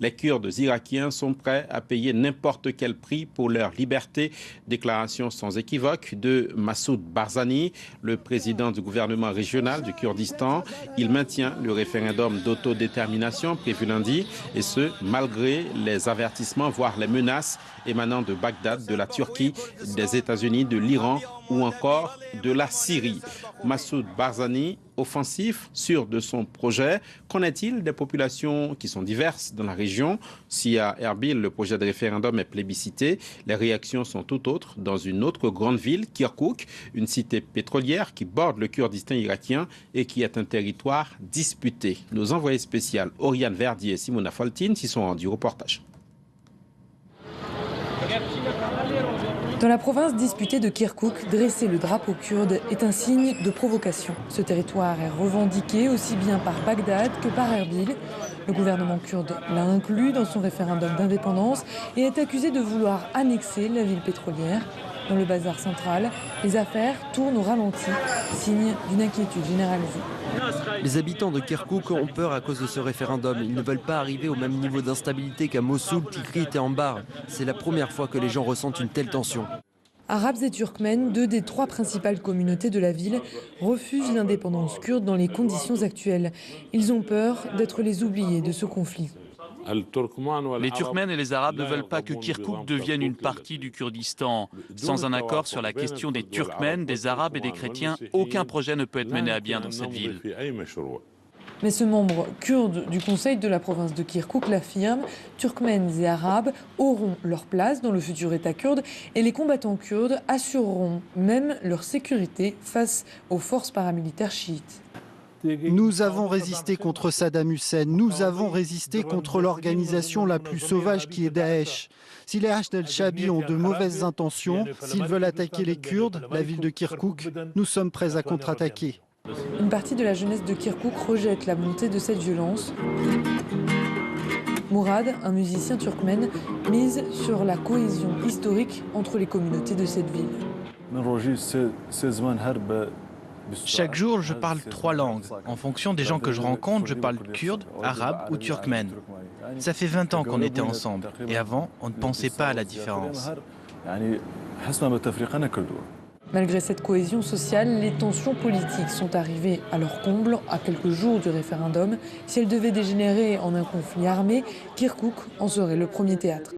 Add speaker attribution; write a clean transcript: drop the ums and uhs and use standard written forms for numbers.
Speaker 1: Les Kurdes irakiens sont prêts à payer n'importe quel prix pour leur liberté. Déclaration sans équivoque de Massoud Barzani, le président du gouvernement régional du Kurdistan. Il maintient le référendum d'autodétermination prévu lundi, et ce, malgré les avertissements, voire les menaces émanant de Bagdad, de la Turquie, des États-Unis, de l'Iran ou encore de la Syrie. Massoud Barzani, offensif, sûr de son projet. Qu'en est-il des populations qui sont diverses dans la région? Si à Erbil, le projet de référendum est plébiscité, les réactions sont tout autres dans une autre grande ville, Kirkouk, une cité pétrolière qui borde le Kurdistan irakien et qui est un territoire disputé. Nos envoyés spéciaux Oriane Verdier et Simona Foltine s'y sont rendus. Reportage.
Speaker 2: Dans la province disputée de Kirkouk, dresser le drapeau kurde est un signe de provocation. Ce territoire est revendiqué aussi bien par Bagdad que par Erbil. Le gouvernement kurde l'a inclus dans son référendum d'indépendance et est accusé de vouloir annexer la ville pétrolière. Dans le bazar central, les affaires tournent au ralenti, signe d'une inquiétude généralisée.
Speaker 3: Les habitants de Kirkouk ont peur à cause de ce référendum. Ils ne veulent pas arriver au même niveau d'instabilité qu'à Mossoul, Tikrit et Ambar. C'est la première fois que les gens ressentent une telle tension.
Speaker 2: Arabes et Turkmènes, deux des trois principales communautés de la ville, refusent l'indépendance kurde dans les conditions actuelles. Ils ont peur d'être les oubliés de ce conflit.
Speaker 4: Les Turkmènes et les Arabes ne veulent pas que Kirkouk devienne une partie du Kurdistan. Sans un accord sur la question des Turkmènes, des Arabes et des chrétiens, aucun projet ne peut être mené à bien dans cette ville.
Speaker 2: Mais ce membre kurde du conseil de la province de Kirkouk l'affirme, Turkmènes et Arabes auront leur place dans le futur État kurde et les combattants kurdes assureront même leur sécurité face aux forces paramilitaires chiites.
Speaker 5: Nous avons résisté contre Saddam Hussein, nous avons résisté contre l'organisation la plus sauvage qui est Daesh. Si les Hashd el-Shabi ont de mauvaises intentions, s'ils veulent attaquer les Kurdes, la ville de Kirkouk, nous sommes prêts à contre-attaquer.
Speaker 2: Une partie de la jeunesse de Kirkouk rejette la montée de cette violence. Mourad, un musicien turkmène, mise sur la cohésion historique entre les communautés de cette ville.
Speaker 6: Chaque jour, je parle 3 langues. En fonction des gens que je rencontre, je parle kurde, arabe ou turkmène. Ça fait 20 ans qu'on était ensemble. Et avant, on ne pensait pas à la différence.
Speaker 2: Malgré cette cohésion sociale, les tensions politiques sont arrivées à leur comble à quelques jours du référendum. Si elles devaient dégénérer en un conflit armé, Kirkouk en serait le premier théâtre.